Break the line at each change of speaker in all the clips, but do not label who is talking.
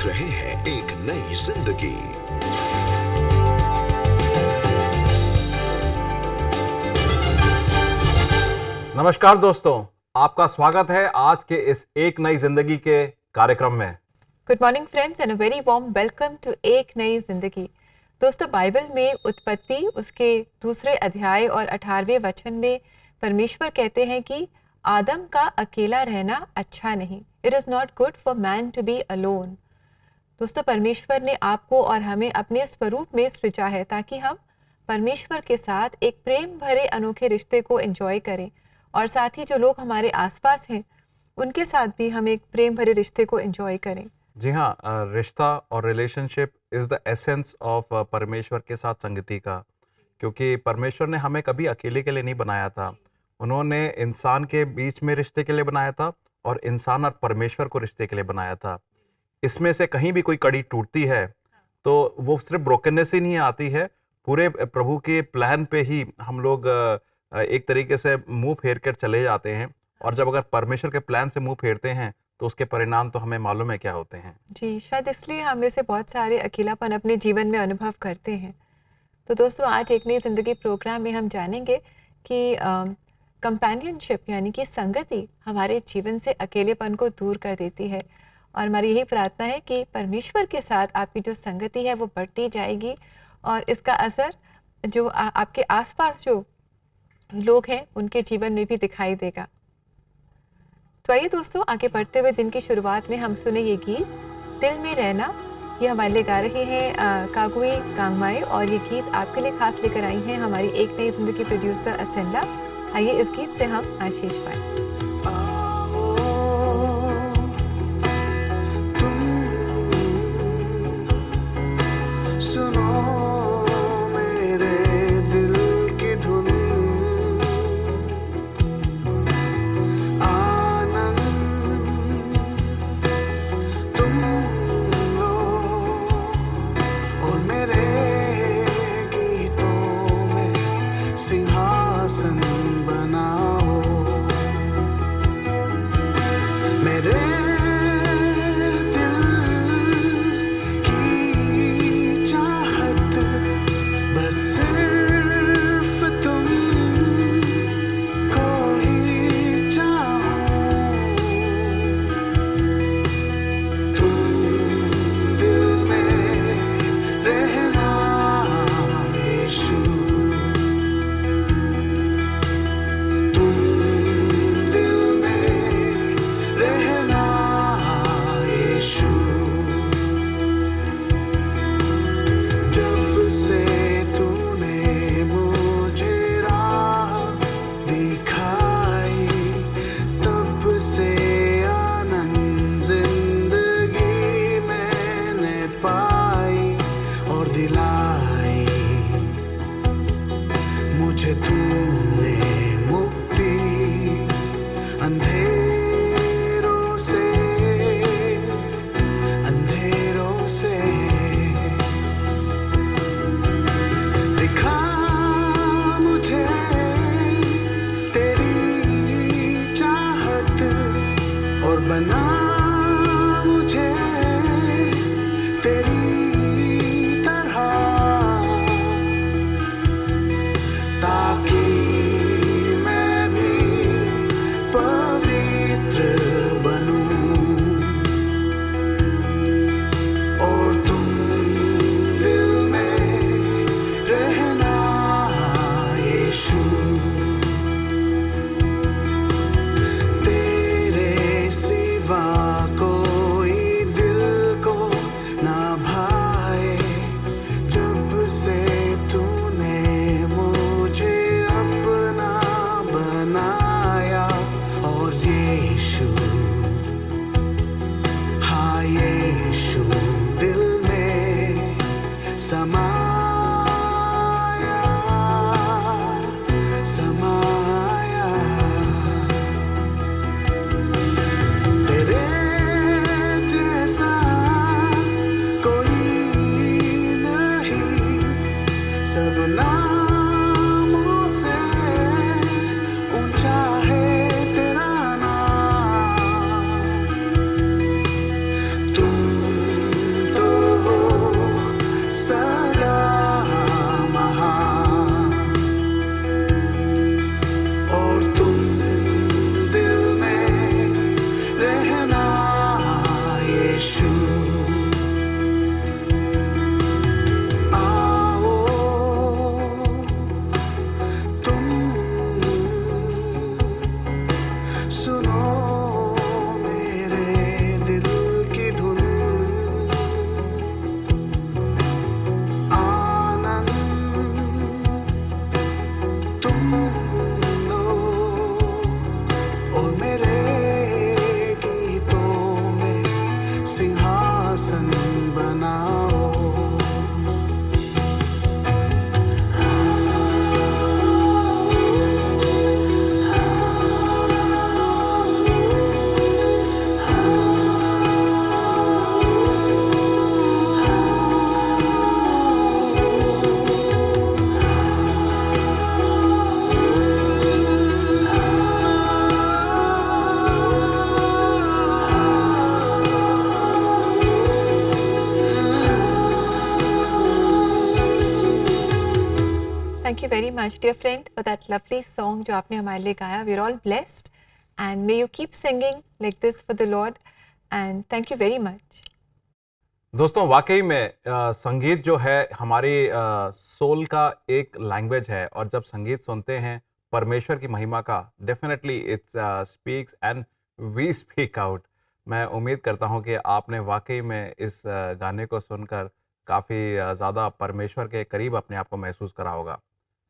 देख रहे हैं एक नई जिंदगी।
नमस्कार दोस्तों, आपका स्वागत है आज के इस एक नई जिंदगी के कार्यक्रम में।
Good morning friends and a very warm welcome to एक नई जिंदगी। दोस्तों, बाइबल में उत्पत्ति उसके दूसरे अध्याय और 18वें वचन में परमेश्वर कहते हैं कि आदम का अकेला रहना अच्छा नहीं। It is not good for man to be alone. दोस्तों, परमेश्वर ने आपको और हमें अपने स्वरूप में सृजा है ताकि हम परमेश्वर के साथ एक प्रेम भरे अनोखे रिश्ते को एंजॉय करें और साथ ही जो लोग हमारे आसपास हैं उनके साथ भी हम एक प्रेम भरे रिश्ते को एंजॉय करें।
जी हाँ, रिश्ता और relationship is the essence of परमेश्वर के साथ संगति का, क्योंकि परमेश्वर ने हमें कभी अकेले के लिए नहीं बनाया था। उन्होंने इंसान के बीच में रिश्ते के लिए बनाया था और इंसान और परमेश्वर को रिश्ते के लिए बनाया था। इसमें से कहीं भी कोई कड़ी टूटती है तो वो सिर्फ ब्रोकननेस ही नहीं आती है, पूरे प्रभु के प्लान पे ही हम लोग एक तरीके से मुंह फेर कर चले जाते हैं। और जब अगर परमेश्वर के प्लान से मुंह फेरते हैं तो उसके परिणाम तो हमें मालूम है क्या होते हैं।
जी, शायद इसलिए हम में से बहुत सारे अकेलापन अपने जीवन में अनुभव करते हैं। तो दोस्तों, आज एक नई ज़िंदगी प्रोग्राम में हम जानेंगे कि कंपेनियनशिप यानी कि संगति हमारे जीवन से अकेलेपन को दूर कर देती है। और हमारी यही प्रार्थना है कि परमेश्वर के साथ आपकी जो संगति है वो बढ़ती जाएगी और इसका असर जो आपके आसपास जो लोग हैं उनके जीवन में भी दिखाई देगा। तो आइए दोस्तों, आगे बढ़ते हुए दिन की शुरुआत में हम सुने ये गीत दिल में रहना। ये हमारे लिए गा रहे हैं कागुई गांगमाई और ये गीत आपके लिए खास लेकर आई हैं हमारी एक नई जिंदगी प्रोड्यूसर असेंला। आइए इस गीत से हम आशीष पाएं।
सीजन बनाओ।
Thank you very much, dear friend, for that lovely song जो आपने हमारे लिए गाया. We're all blessed and may you keep singing like this for the Lord and thank you very much.
दोस्तों वाकई में संगीत जो है हमारी सोल का एक लैंग्वेज है और जब संगीत सुनते हैं परमेश्वर की महिमा का definitely it's speaks and we speak out. मैं उम्मीद करता हूं कि आपने वाकई में इस गाने को सुनकर काफ़ी ज़्यादा परमेश्वर के करीब अपने आप को महसूस करा होगा।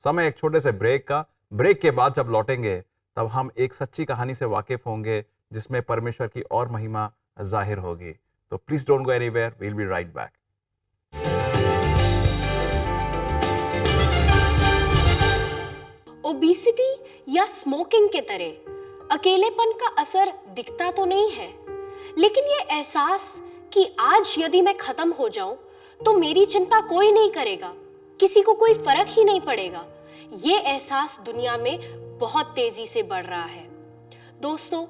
समय एक छोटे से ब्रेक का। ब्रेक के बाद जब लौटेंगे तब हम एक सच्ची कहानी से वाकिफ होंगे जिसमें परमेश्वर की और महिमा जाहिर होगी। तो please don't go anywhere, we'll be right back.
Obesity या स्मोकिंग के तरह अकेलेपन का असर दिखता तो नहीं है, लेकिन ये एहसास कि आज यदि मैं खत्म हो जाऊं तो मेरी चिंता कोई नहीं करेगा, किसी को कोई फर्क ही नहीं पड़ेगा, ये एहसास दुनिया में बहुत तेजी से बढ़ रहा है। दोस्तों,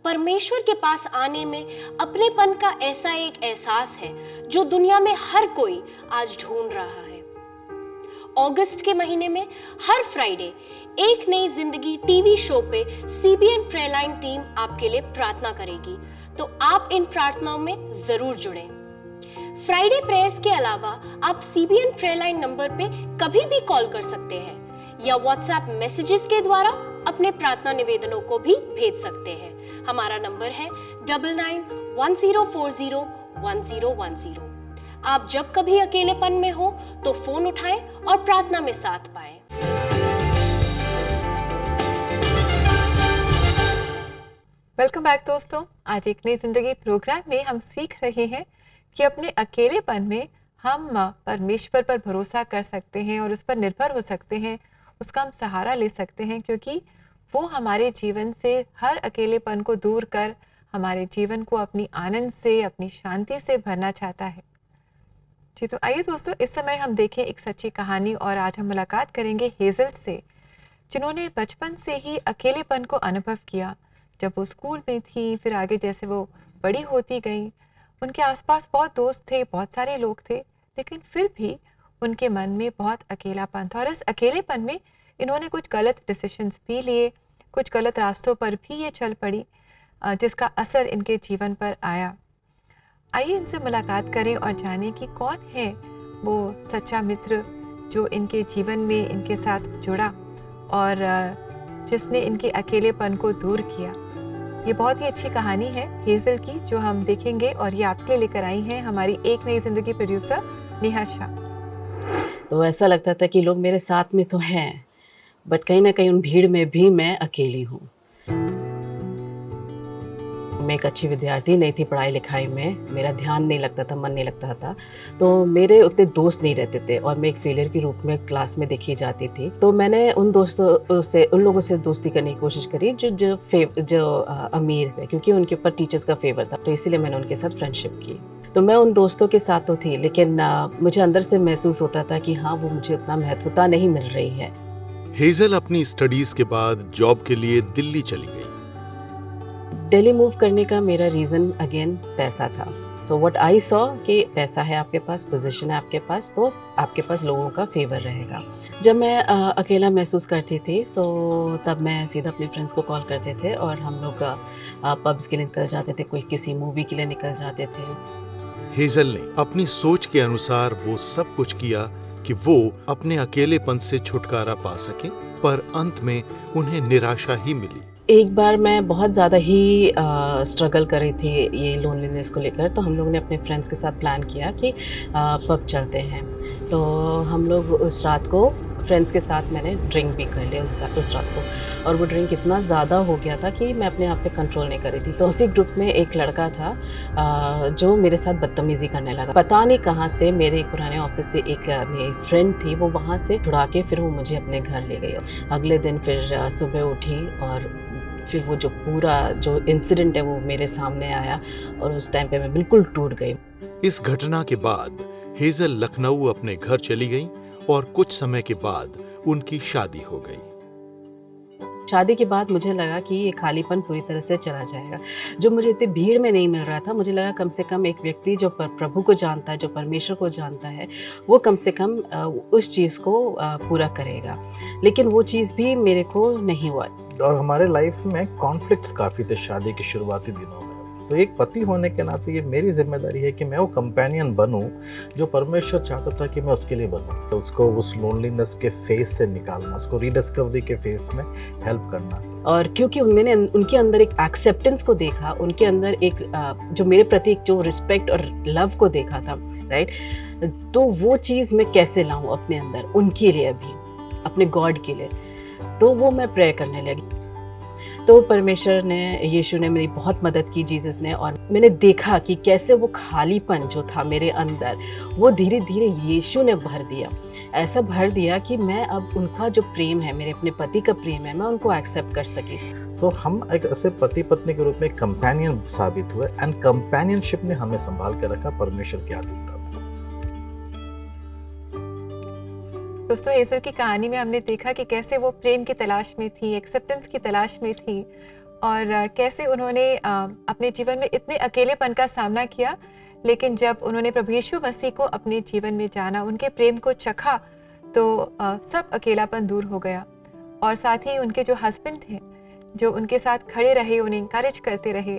परमेश्वर के पास आने में अपनेपन का ऐसा एक एहसास है जो दुनिया में हर कोई आज ढूंढ रहा है। अगस्त के महीने में हर फ्राइडे एक नई जिंदगी टीवी शो पे सीबीएन प्रेयर लाइन टीम आपके लिए प्रार्थना करेगी, तो आप इन प्रार्थनाओं में जरूर जुड़ें। फ्राइडे प्रेयर्स के अलावा आप सीबीएन प्रेयर लाइन नंबर पे कभी भी कॉल कर सकते हैं या व्हाट्सएप मैसेजेस के द्वारा अपने प्रार्थना निवेदनों को भी भेज सकते हैं। हमारा नंबर है 9910401010। आप जब कभी अकेलेपन में हो तो फोन उठाएं और प्रार्थना में साथ पाएं।
वेलकम बैक दोस्तों। आज एक नई जिंदगी प्रोग्राम में हम सीख रहे हैं कि अपने अकेलेपन में हम परमेश्वर पर भरोसा कर सकते हैं और उस पर निर्भर हो सकते हैं, उसका हम सहारा ले सकते हैं, क्योंकि वो हमारे जीवन से हर अकेलेपन को दूर कर हमारे जीवन को अपनी आनंद से, अपनी शांति से भरना चाहता है। जी, तो आइए दोस्तों, इस समय हम देखें एक सच्ची कहानी और आज हम मुलाकात करेंगे हेजल से, जिन्होंने बचपन से ही अकेलेपन को अनुभव किया। जब वो स्कूल में थी, फिर आगे जैसे वो बड़ी होती गई, उनके आसपास बहुत दोस्त थे, बहुत सारे लोग थे, लेकिन फिर भी उनके मन में बहुत अकेलापन था और इस अकेलेपन में इन्होंने कुछ गलत डिसीजंस भी लिए, कुछ गलत रास्तों पर भी ये चल पड़ी, जिसका असर इनके जीवन पर आया। आइए इनसे मुलाकात करें और जानें कि कौन है वो सच्चा मित्र जो इनके जीवन में इनके साथ जुड़ा और जिसने इनके अकेलेपन को दूर किया। ये बहुत ही अच्छी कहानी है हेजल की, जो हम देखेंगे और ये आपके लिए लेकर आई हैं हमारी एक नई जिंदगी प्रोड्यूसर नेहा शाह।
तो ऐसा लगता था कि लोग मेरे साथ में तो हैं, बट कहीं ना कहीं उन भीड़ में भी मैं अकेली हूँ। मैं एक अच्छी विद्यार्थी नहीं थी पढ़ाई लिखाई में, मेरा ध्यान नहीं लगता था, मन नहीं लगता था, तो मेरे उतने दोस्त नहीं रहते थे और मैं एक फेलियर के रूप में क्लास में देखी जाती थी। तो मैंने उन लोगों से दोस्ती करने की कोशिश करी जो अमीर थे, क्योंकि उनके ऊपर टीचर्स का फेवर था, तो इसीलिए मैंने उनके साथ फ्रेंडशिप की। तो मैं उन दोस्तों के साथ तो थी, लेकिन मुझे अंदर से महसूस होता था कि हाँ, वो मुझे उतना महत्वता नहीं मिल रही है।
हेजल अपनी स्टडीज के बाद जॉब के लिए दिल्ली चली गई।
दिल्ली मूव करने का मेरा रीज़न अगेन पैसा था। सो व्हाट आई सॉ कि पैसा है आपके पास, पोजीशन है आपके पास, तो आपके पास लोगों का फेवर रहेगा। जब मैं अकेला महसूस करती थी, सो तब मैं सीधा अपने फ्रेंड्स को कॉल करते थे और हम लोग पब्स के लिए निकल जाते थे, कोई किसी मूवी के लिए निकल जाते थे।
हेजल ने अपनी सोच के अनुसार वो सब कुछ किया कि वो अपने अकेलेपन से छुटकारा पा सके, पर अंत में उन्हें निराशा ही मिली।
एक बार मैं बहुत ज़्यादा ही स्ट्रगल कर रही थी ये लोनलीनेस को लेकर, तो हम लोग ने अपने फ्रेंड्स के साथ प्लान किया कि पब चलते हैं। तो हम लोग उस रात को फ्रेंड्स के साथ मैंने ड्रिंक भी कर लिया उस रात को, और वो ड्रिंक इतना ज़्यादा हो गया था कि मैं अपने आप पे कंट्रोल नहीं कर रही थी। तो उसी ग्रुप में एक लड़का था जो मेरे साथ बदतमीज़ी करने लगा। पता नहीं कहाँ से मेरे पुराने ऑफिस से एक मेरी फ्रेंड थी, वो वहाँ से छुड़ा के फिर वो मुझे अपने घर ले गई। अगले दिन फिर सुबह उठी और फिर वो जो पूरा जो इंसिडेंट है वो मेरे सामने आया, और उस टाइम पे मैं बिल्कुल टूट गई।
इस घटना के बाद हेजल लखनऊ अपने घर चली गई और कुछ समय के बाद उनकी शादी हो गई।
शादी के बाद मुझे लगा कि ये खालीपन पूरी तरह से चला जाएगा। जो मुझे इतनी भीड़ में नहीं मिल रहा था, मुझे लगा कम से कम एक व्यक्ति जो प्रभु को जानता है, जो परमेश्वर को जानता है, वो कम से कम उस चीज़ को पूरा करेगा। लेकिन वो चीज़ भी मेरे को नहीं हुआ।
और हमारे लाइफ में कॉन्फ्लिक्ट्स काफ़ी थे शादी के शुरुआती दिनों में। तो एक पति होने के नाते ये मेरी जिम्मेदारी है कि मैं वो कंपेनियन बनूं जो परमेश्वर चाहता था कि मैं उसके लिए बनूं। तो उसको उस लोनलीनेस के फेस से निकालना, उसको रीडिस्कवरी के फेस में हेल्प करना।
और क्योंकि मैंने उनके अंदर एक एक्सेप्टेंस को देखा, उनके अंदर एक जो मेरे प्रति जो रिस्पेक्ट और लव को देखा था, राइट, तो वो चीज़ मैं कैसे लाऊं अपने अंदर उनके लिए भी, अपने गॉड के लिए। तो वो मैं प्रे करने लगी। तो परमेश्वर ने, यीशु ने मेरी बहुत मदद की, जीसस ने, और मैंने देखा कि कैसे वो खालीपन जो था मेरे अंदर वो धीरे धीरे यीशु ने भर दिया। ऐसा भर दिया कि मैं अब उनका जो प्रेम है, मेरे अपने पति का प्रेम है, मैं उनको एक्सेप्ट कर सकी।
तो हम एक ऐसे पति पत्नी के रूप में कंपेनियन साबित हुए, एंड कंपेनियनशिप ने हमें संभाल के रखा परमेश्वर के आदेश का।
दोस्तों, हेजल की कहानी में हमने देखा कि कैसे वो प्रेम की तलाश में थी, एक्सेप्टेंस की तलाश में थी, और कैसे उन्होंने अपने जीवन में इतने अकेलेपन का सामना किया, लेकिन जब उन्होंने प्रभु यीशु मसीह को अपने जीवन में जाना, उनके प्रेम को चखा, तो सब अकेलापन दूर हो गया। और साथ ही उनके जो हस्बैंड हैं, जो उनके साथ खड़े रहे, उन्हें इंकरेज करते रहे।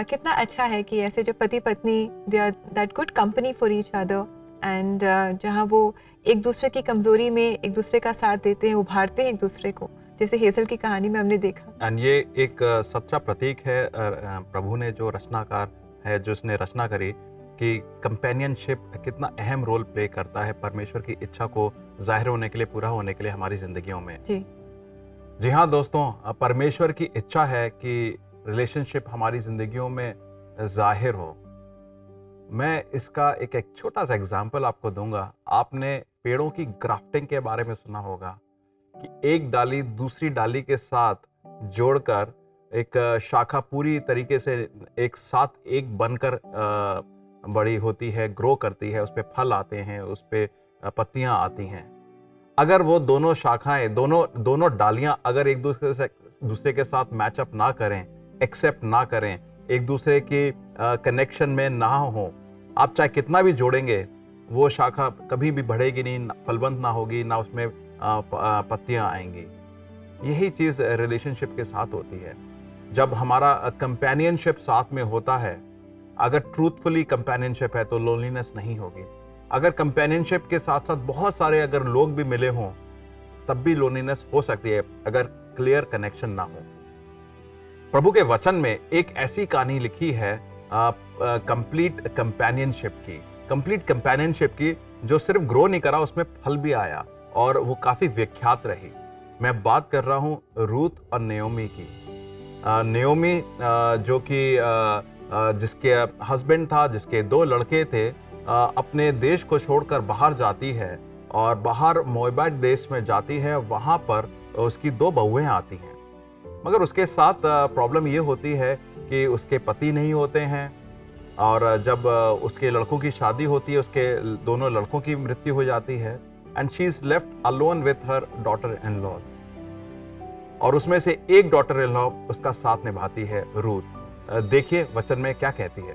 कितना अच्छा है कि ऐसे जो पति पत्नी, they are that good company for each other, and जहाँ वो एक दूसरे की कमजोरी में एक दूसरे का साथ देते हैं, उभारते हैं एक दूसरे को, जैसे हेजल की कहानी में हमने देखा।
एंड ये एक सच्चा प्रतीक है प्रभु ने, जो रचनाकार है, जो इसने रचना करी, कि कंपेनियनशिप कितना अहम रोल प्ले करता है परमेश्वर की इच्छा को जाहिर होने के लिए, पूरा होने के लिए हमारी जिंदगियों में। जी हाँ दोस्तों, परमेश्वर की इच्छा है कि रिलेशनशिप हमारी जिंदगियों में जाहिर हो। मैं इसका एक छोटा सा एग्जाम्पल आपको दूंगा। आपने पेड़ों की ग्राफ्टिंग के बारे में सुना होगा कि एक डाली दूसरी डाली के साथ जोड़कर एक शाखा पूरी तरीके से एक साथ एक बनकर बड़ी होती है, ग्रो करती है, उस पे फल आते हैं, उस पे पत्तियां आती हैं। अगर वो दोनों शाखाएं, दोनों डालियां अगर एक दूसरे के साथ मैचअप ना करें, एक्सेप्ट ना करें, एक दूसरे की कनेक्शन में ना हो, आप चाहे कितना भी जोड़ेंगे, वो शाखा कभी भी बढ़ेगी नहीं, फलवंत ना होगी, ना उसमें पत्तियां आएंगी। यही चीज़ रिलेशनशिप के साथ होती है। जब हमारा कंपेनियनशिप साथ में होता है, अगर ट्रूथफुली कंपेनियनशिप है तो लोनलीनेस नहीं होगी। अगर कंपेनियनशिप के साथ साथ बहुत सारे अगर लोग भी मिले हों, तब भी लोनलीनेस हो सकती है, अगर क्लियर कनेक्शन ना हो। प्रभु के वचन में एक ऐसी कहानी लिखी है कंप्लीट कंपेनियनशिप की, जो सिर्फ ग्रो नहीं करा, उसमें फल भी आया और वो काफी विख्यात रही। मैं बात कर रहा हूँ रूथ और नेओमी की। नेओमी जो कि जिसके हस्बैंड था, जिसके 2 लड़के थे, अपने देश को छोड़कर बाहर जाती है और बाहर मोआब देश में जाती है। वहाँ पर उसकी 2 बहुएं आती हैं, मगर उसके साथ प्रॉब्लम ये होती है कि उसके पति नहीं होते हैं, और जब उसके लड़कों की शादी होती है, उसके दोनों लड़कों की मृत्यु हो जाती है, and she is left alone with her daughter in laws. और उसमें से एक डॉटर इन लॉ उसका साथ निभाती है, रूथ। देखिए वचन में क्या कहती है।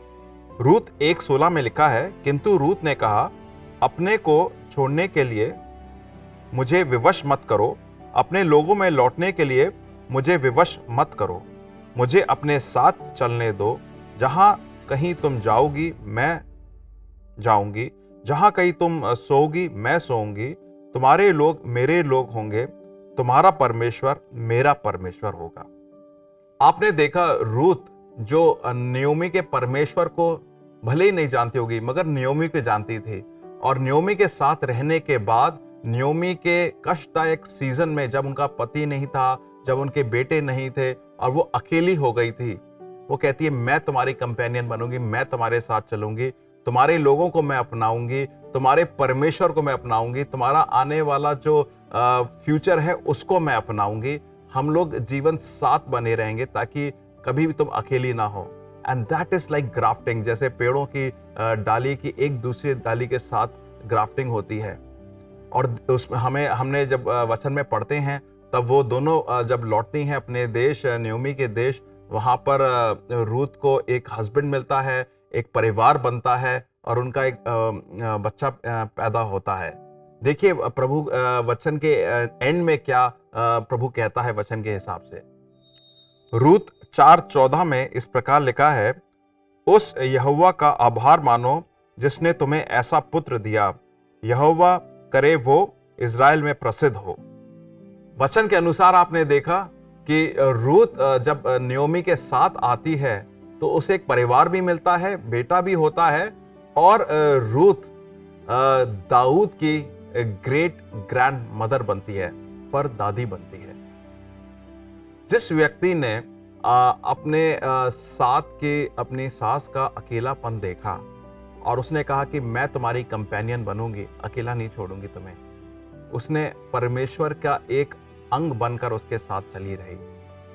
रूथ 1:16 में लिखा है, किंतु रूथ ने कहा, अपने को छोड़ने के लिए मुझे विवश मत करो, अपने लोगों में लौटने के लिए मुझे विवश मत करो, मुझे अपने साथ चलने दो। जहां कहीं तुम जाओगी मैं जाऊंगी, जहां कहीं तुम सोओगी मैं सोऊंगी। तुम्हारे लोग मेरे लोग होंगे, तुम्हारा परमेश्वर मेरा परमेश्वर होगा। आपने देखा रूथ जो नयोमी के परमेश्वर को भले ही नहीं जानती होगी मगर नयोमी को जानती थी, और नयोमी के साथ रहने के बाद नयोमी के कष्टदायक सीजन में जब उनका पति नहीं था, जब उनके बेटे नहीं थे और वो अकेली हो गई थी, वो कहती है मैं तुम्हारी कंपेनियन बनूंगी, मैं तुम्हारे साथ चलूंगी, तुम्हारे लोगों को मैं अपनाऊंगी, तुम्हारे परमेश्वर को मैं अपनाऊंगी, तुम्हारा आने वाला जो फ्यूचर है उसको मैं अपनाऊंगी। हम लोग जीवन साथ बने रहेंगे ताकि कभी भी तुम अकेली ना हो। And that is like grafting, जैसे पेड़ों की डाली की एक दूसरे डाली के साथ ग्राफ्टिंग होती है। और उसमें हमने जब वचन में पढ़ते हैं तब वो दोनों जब लौटती हैं अपने देश, नयोमी के देश, वहाँ पर रूथ को एक हस्बैंड मिलता है, एक परिवार बनता है और उनका एक बच्चा पैदा होता है। देखिए प्रभु वचन के एंड में क्या प्रभु कहता है वचन के हिसाब से। रूथ 4:14 में इस प्रकार लिखा है, उस यहोवा का आभार मानो जिसने तुम्हें ऐसा पुत्र दिया, यहोवा करे वो इज़राइल में प्रसिद्ध हो। वचन के अनुसार आपने देखा कि रूथ जब नयोमी के साथ आती है तो उसे एक परिवार भी मिलता है, बेटा भी होता है, और रूथ दाऊद की ग्रेट ग्रैंड मदर बनती है, पर दादी बनती है। जिस व्यक्ति ने अपने साथ के अपनी सास का अकेलापन देखा और उसने कहा कि मैं तुम्हारी कंपेनियन बनूंगी, अकेला नहीं छोड़ूंगी तुम्हें, उसने परमेश्वर का एक अंग बनकर उसके साथ चली रही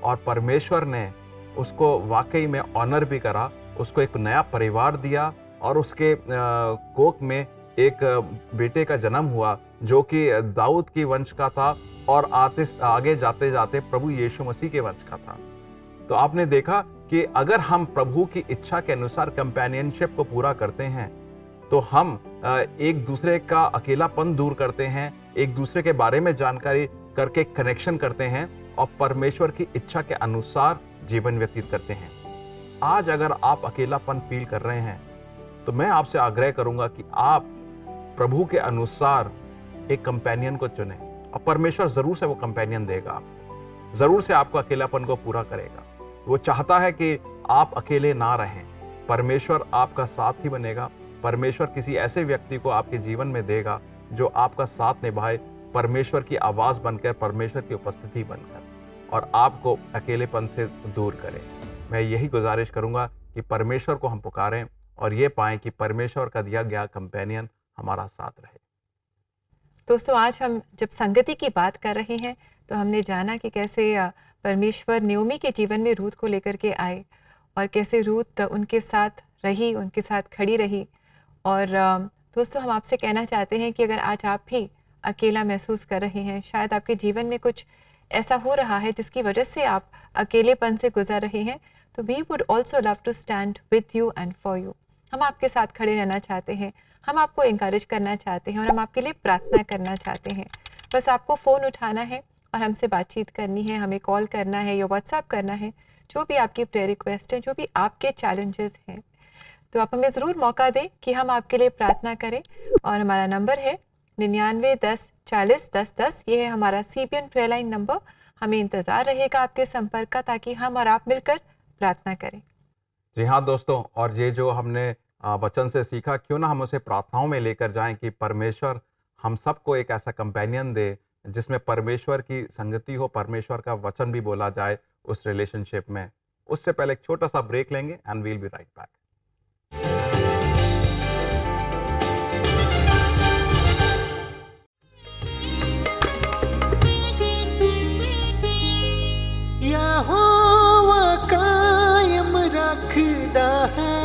और परमेश्वर ने उसको वाकई में ऑनर भी करा, उसको एक नया परिवार दिया और उसके कोख में एक बेटे का जन्म हुआ जो कि दाऊद की वंश का था और आगे जाते जाते प्रभु यीशु मसीह के वंश का था। तो आपने देखा कि अगर हम प्रभु की इच्छा के अनुसार कंपेनियनशिप को पूरा करते हैं तो हम एक दूसरे का अकेलापन दूर करते हैं, एक दूसरे के बारे में जानकारी करके कनेक्शन करते हैं और परमेश्वर की इच्छा के अनुसार जीवन व्यतीत करते हैं। आज अगर आप अकेलापन फील कर रहे हैं तो मैं आपसे आग्रह करूंगा कि आप प्रभु के अनुसार एक कंपेनियन को चुनें और परमेश्वर जरूर से वो कंपेनियन देगा आपको, जरूर से आपको अकेलापन को पूरा करेगा। वो चाहता है कि आप अकेले ना रहें, परमेश्वर आपका साथ ही बनेगा, परमेश्वर किसी ऐसे व्यक्ति को आपके जीवन में देगा जो आपका साथ निभाए, परमेश्वर की आवाज बनकर, परमेश्वर की उपस्थिति बनकर, और आपको अकेलेपन से दूर करे। मैं यही गुजारिश करूंगा कि परमेश्वर को हम पुकारें और ये पाएं कि परमेश्वर का दिया गया कंपेनियन हमारा साथ रहे।
दोस्तों, आज हम जब संगति की बात कर रहे हैं तो हमने जाना कि कैसे परमेश्वर नयोमी के जीवन में रूथ को लेकर के आए और कैसे रूथ उनके साथ रही, उनके साथ खड़ी रही। और दोस्तों, हम आपसे कहना चाहते हैं कि अगर आज आप भी अकेला महसूस कर रहे हैं, शायद आपके जीवन में कुछ ऐसा हो रहा है जिसकी वजह से आप अकेलेपन से गुजर रहे हैं, तो we would also love to stand with you and for you. हम आपके साथ खड़े रहना चाहते हैं, हम आपको इंकरेज करना चाहते हैं और हम आपके लिए प्रार्थना करना चाहते हैं। बस आपको फ़ोन उठाना है और हमसे बातचीत करनी है, हमें कॉल करना है या व्हाट्सएप करना है, जो भी आपकी प्रेयर रिक्वेस्ट है, जो भी आपके चैलेंजेस हैं, तो आप हमें ज़रूर मौका दें कि हम आपके लिए प्रार्थना करें। और हमारा नंबर है 99 10 40 10 10। ये है हमारा CBN प्रेयर लाइन नंबर। हमें इंतज़ार रहेगा आपके संपर्क का ताकि हम और आप मिलकर प्रार्थना करें।
जी हाँ दोस्तों, और ये जो हमने वचन से सीखा, क्यों ना हम उसे प्रार्थनाओं में लेकर जाएं कि परमेश्वर हम सबको एक ऐसा कंपेनियन दे जिसमें परमेश्वर की संगति हो, परमेश्वर का वचन भी बोला जाए उस रिलेशनशिप में। उससे पहले एक छोटा सा ब्रेक लेंगे and we'll be right back.
यहोवा कायम रखदा है,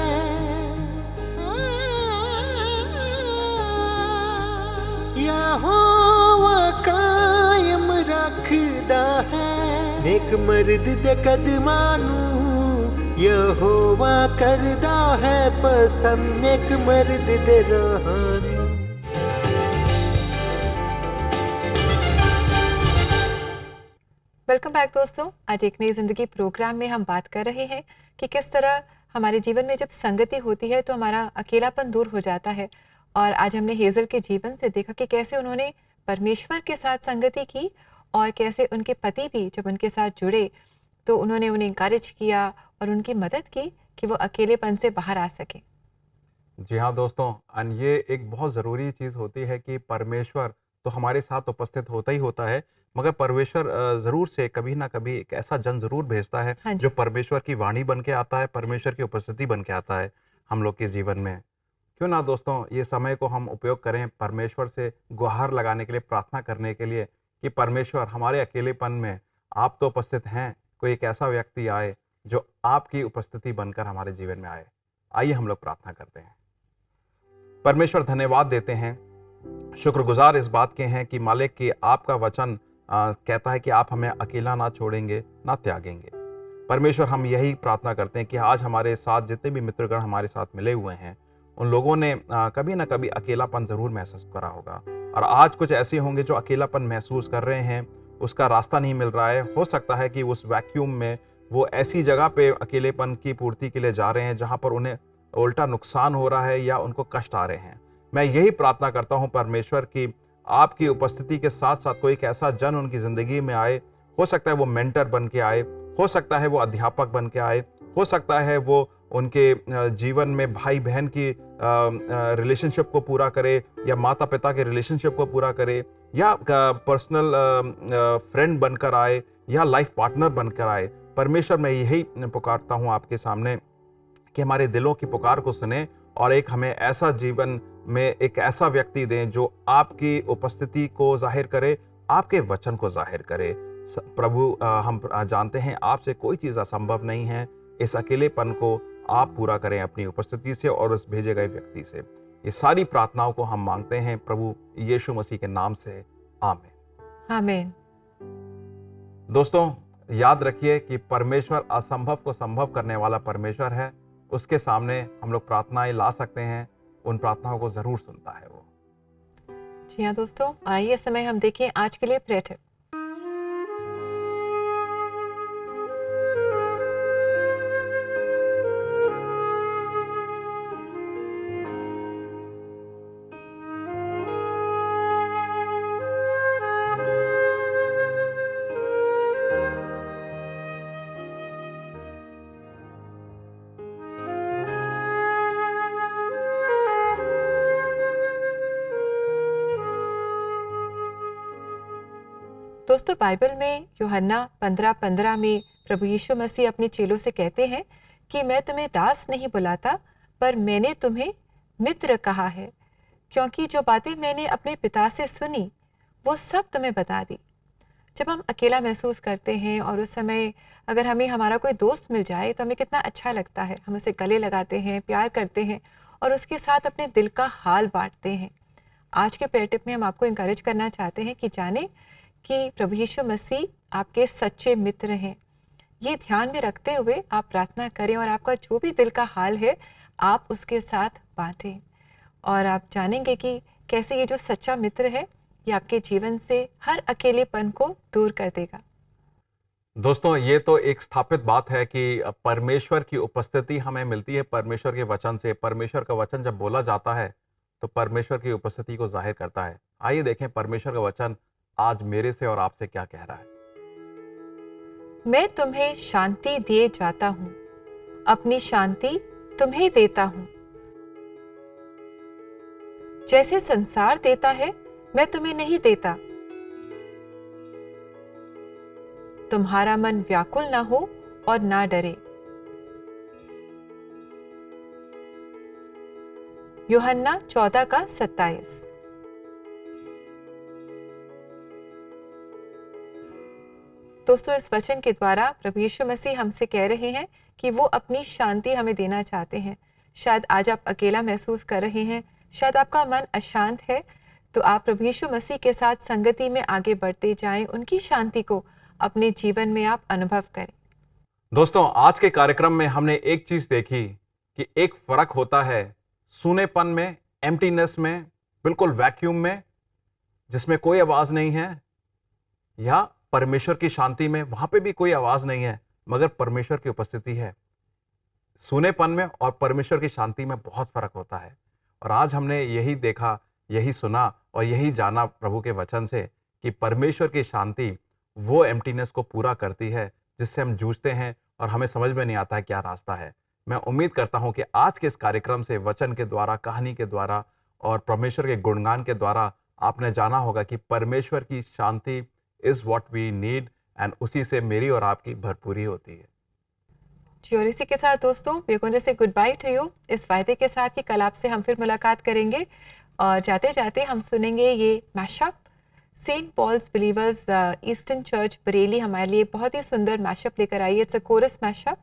यहोवा कायम रखदा है, नेक मर्द दे कदमां नूं यहोवा करदा है पसंद, नेक मर्द दे राहां नूं।
वेलकम बैक दोस्तों। आज एक नई ज़िंदगी प्रोग्राम में हम बात कर रहे हैं कि किस तरह हमारे जीवन में जब संगति होती है तो हमारा अकेलापन दूर हो जाता है। और आज हमने हेज़ल के जीवन से देखा कि कैसे उन्होंने परमेश्वर के साथ संगति की और कैसे उनके पति भी जब उनके साथ जुड़े तो उन्होंने उन्हें इंकरेज किया और उनकी मदद की कि वो अकेलेपन से बाहर आ सके।
जी हाँ दोस्तों, and ये एक बहुत ज़रूरी चीज़ होती है कि परमेश्वर तो हमारे साथ उपस्थित होता ही होता है, मगर परमेश्वर ज़रूर से कभी ना कभी एक ऐसा जन ज़रूर भेजता है
हाँ जी।
जो परमेश्वर की वाणी बन के आता है, परमेश्वर की उपस्थिति बन के आता है हम लोग के जीवन में। क्यों ना दोस्तों ये समय को हम उपयोग करें परमेश्वर से गुहार लगाने के लिए, प्रार्थना करने के लिए कि परमेश्वर हमारे अकेलेपन में आप तो उपस्थित हैं, कोई एक ऐसा व्यक्ति आए जो आपकी उपस्थिति बनकर हमारे जीवन में आए। आइए हम लोग प्रार्थना करते हैं। परमेश्वर धन्यवाद देते हैं, शुक्रगुजार इस बात के हैं कि मालिक कि आपका वचन कहता है कि आप हमें अकेला ना छोड़ेंगे, ना त्यागेंगे। परमेश्वर हम यही प्रार्थना करते हैं कि आज हमारे साथ जितने भी मित्रगण हमारे साथ मिले हुए हैं, उन लोगों ने कभी ना कभी अकेलापन ज़रूर महसूस करा होगा, और आज कुछ ऐसे होंगे जो अकेलापन महसूस कर रहे हैं, उसका रास्ता नहीं मिल रहा है। हो सकता है कि उस वैक्यूम में वो ऐसी जगह पे अकेलेपन की पूर्ति के लिए जा रहे हैं जहाँ पर उन्हें उल्टा नुकसान हो रहा है या उनको कष्ट आ रहे हैं। मैं यही प्रार्थना करता हूँ परमेश्वर की आपकी उपस्थिति के साथ साथ कोई एक ऐसा जन उनकी ज़िंदगी में आए। हो सकता है वो मेंटर बन के आए, हो सकता है वो अध्यापक बन के आए, हो सकता है वो उनके जीवन में भाई बहन की रिलेशनशिप को पूरा करे, या माता पिता के रिलेशनशिप को पूरा करे, या पर्सनल फ्रेंड बनकर आए, या लाइफ पार्टनर बनकर आए। परमेश्वर मैं यही पुकारता हूँ आपके सामने कि हमारे दिलों की पुकार को सुने और एक हमें ऐसा जीवन में एक ऐसा व्यक्ति दें जो आपकी उपस्थिति को जाहिर करे, आपके वचन को जाहिर करे। प्रभु हम जानते हैं आपसे कोई चीज़ असंभव नहीं है। इस अकेलेपन को आप पूरा करें अपनी उपस्थिति से और उस भेजे गए व्यक्ति से। ये सारी प्रार्थनाओं को हम मांगते हैं प्रभु यीशु मसीह के नाम से, आमीन।
आमीन।
दोस्तों याद रखिए कि परमेश्वर असंभव को संभव करने वाला परमेश्वर है। उसके सामने हम लोग प्रार्थनाएं ला सकते हैं, उन प्रार्थनाओं को ज़रूर सुनता है वो।
जी हाँ दोस्तों, आइए इस समय हम देखें आज के लिए प्रेयर टिप। दोस्तों बाइबल में यूहन्ना 15:15 में प्रभु यीशु मसीह अपने चेलों से कहते हैं कि मैं तुम्हें दास नहीं बुलाता, पर मैंने तुम्हें मित्र कहा है, क्योंकि जो बातें मैंने अपने पिता से सुनी वो सब तुम्हें बता दी। जब हम अकेला महसूस करते हैं और उस समय अगर हमें हमारा कोई दोस्त मिल जाए तो हमें कितना अच्छा लगता है। हम उसे गले लगाते हैं, प्यार करते हैं और उसके साथ अपने दिल का हाल बांटते हैं। आज के प्रेयर टिप में हम आपको इंकरेज करना चाहते हैं कि जाने कि प्रभु यीशु मसीह आपके सच्चे मित्र हैं। ये ध्यान में रखते हुए आप प्रार्थना करें और आपका जो भी दिल का हाल है आप उसके साथ बांटें, और आप जानेंगे कि कैसे ये जो सच्चा मित्र है ये आपके जीवन से हर अकेलेपन को दूर कर देगा।
दोस्तों ये तो एक स्थापित बात है कि परमेश्वर की उपस्थिति हमें मिलती है परमेश्वर के वचन से। परमेश्वर का वचन जब बोला जाता है तो परमेश्वर की उपस्थिति को जाहिर करता है। आइए देखें परमेश्वर का वचन आज मेरे से और आपसे क्या कह रहा है।
मैं तुम्हें शांति दिए जाता हूँ, अपनी शांति तुम्हें देता हूँ। जैसे संसार देता है मैं तुम्हें नहीं देता। तुम्हारा मन व्याकुल ना हो और ना डरे। यूहन्ना 14:27। दोस्तों इस वचन के द्वारा प्रभु यीशु मसीह हमसे कह रहे हैं कि वो अपनी शांति हमें देना चाहते हैं। शायद आज आप अकेला महसूस कर रहे हैं, शायद आपका मन अशांत है, तो आप प्रभु यीशु मसीह के साथ संगति में आगे बढ़ते जाएं, उनकी शांति को अपने जीवन में आप अनुभव करें।
दोस्तों आज के कार्यक्रम में हमने एक चीज देखी कि एक फर्क होता है सूनेपन में, एम्प्टीनेस में, बिल्कुल वैक्यूम में जिसमें कोई आवाज नहीं है, या परमेश्वर की शांति में, वहां पे भी कोई आवाज नहीं है मगर परमेश्वर की उपस्थिति है। सूनेपन में और परमेश्वर की शांति में बहुत फर्क होता है। और आज हमने यही देखा, यही सुना और यही जाना प्रभु के वचन से कि परमेश्वर की शांति वो एम्प्टीनेस को पूरा करती है जिससे हम जूझते हैं और हमें समझ में नहीं आता है क्या रास्ता है। मैं उम्मीद करता हूँ कि आज के इस कार्यक्रम से वचन के द्वारा, कहानी के द्वारा और परमेश्वर के गुणगान के द्वारा आपने जाना होगा कि परमेश्वर की शांति is what we need, and उसी से मेरी और आपकी भरपूरी होती है।
जी, और इसी के साथ दोस्तों वी आर गोइंग टू से गुड बाय टू यू, इस वायदे के साथ कि कल आपसे हम फिर मुलाकात करेंगे। और जाते जाते हम सुनेंगे ये mashup, Saint Paul's believers eastern church Bareilly हमारे लिए बहुत ही सुंदर मैशअप लेकर आई है। इट्स अ कोरस मैशअप,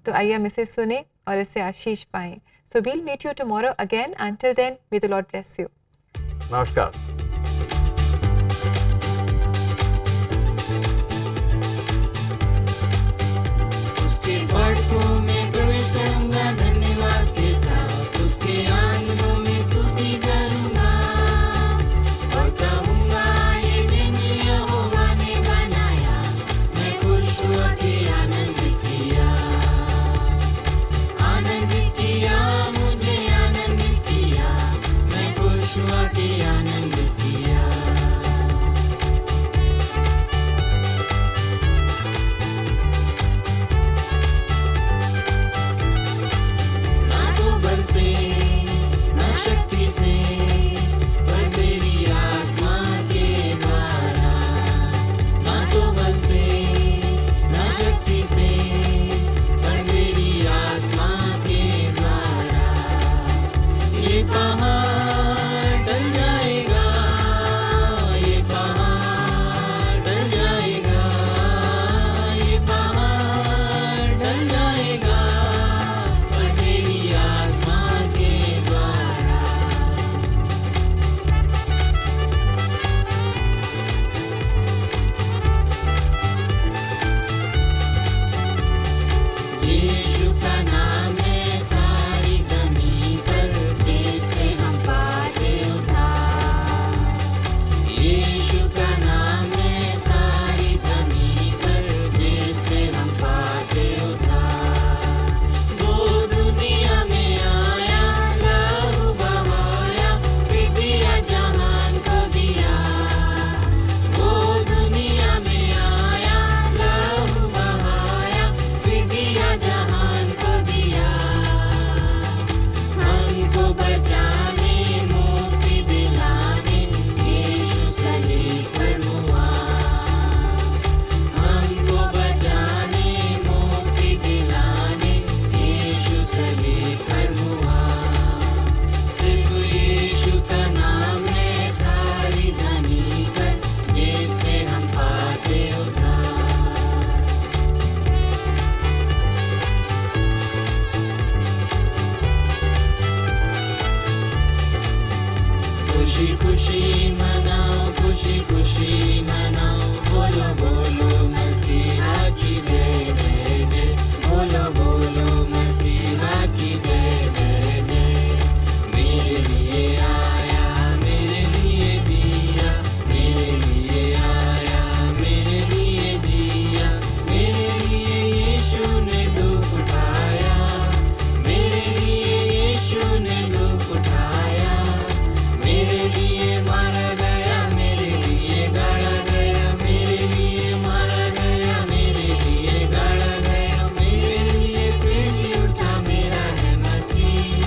तो आइए हम इसे सुने और इससे आशीष पाएं। So we'll meet you tomorrow again, until then may the lord bless you.
नमस्कार।
उसके फाटकों में प्रवेश करूंगा धन्यवाद के साथ, उसके आंगनों में स्तुति करूंगा और कहूंगा ये दिन यहोवा ने बनाया, मैं खुश हुआ कि आनंद किया, आनंदित किया, मुझे आनंदित किया, मैं खुश हुआ कि आनंदित किया। ना तो बल से ना शक्ति से पर तेरी आत्मा के द्वारा, ना तो बल से ना शक्ति से पर तेरी आत्मा के द्वारा। ये पहाड़ डल जाएगा, ये पहाड़ डल जाएगा, ये पहाड़ डल जाएगा पर तेरी आत्मा के द्वारा। यीशु का नाम है सारी जमीन पर, जिससे हम पाते उद्धार। यीशु का नाम है सारी जमीन पर, जिससे हम पाते उद्धार। वो दुनिया में आया, लहू बहाया, फिर दिया जहान को दिया। वो दुनिया में आया, लहू बहाया, फिर दिया जहान को दिया। हमको बचाने, मुक्ति दिलाने, यीशु सलीब पर हुआ। हमको बचाने, मुक्ति दिलाने, यीशु सलीब पर हुआ। सिर्फ यीशु का नाम है सारी जमीन पर, जिससे हम पाते उद्धार। खुशी खुशी मनाओ, खुशी खुशी मनाओ, बोलो बोलो मसीहा की जय जय जय, बोलो बोलो मसीहा की जय जय जय। मेरे लिए आया, मेरे लिए जिया, मेरे लिए आया, मेरे लिए जिया, मेरे लिए यीशु ने दुख उठाया, मेरे लिए यीशु ने दुख उठाया, मेरे लिए मारा गया, मेरे लिए गाड़ा गया, मेरे लिए मारा गया, मेरे लिए गाड़ा गया, मेरे लिए फिर जी उठा, मेरा है मसीह,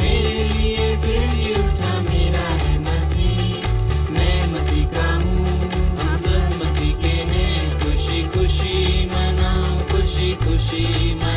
मेरे लिए फिर जी उठा, मेरा है मसीह। मैं मसीह का हूँ, हम सब मसीह के हैं। खुशी खुशी मनाओ, खुशी खुशी मनाओ।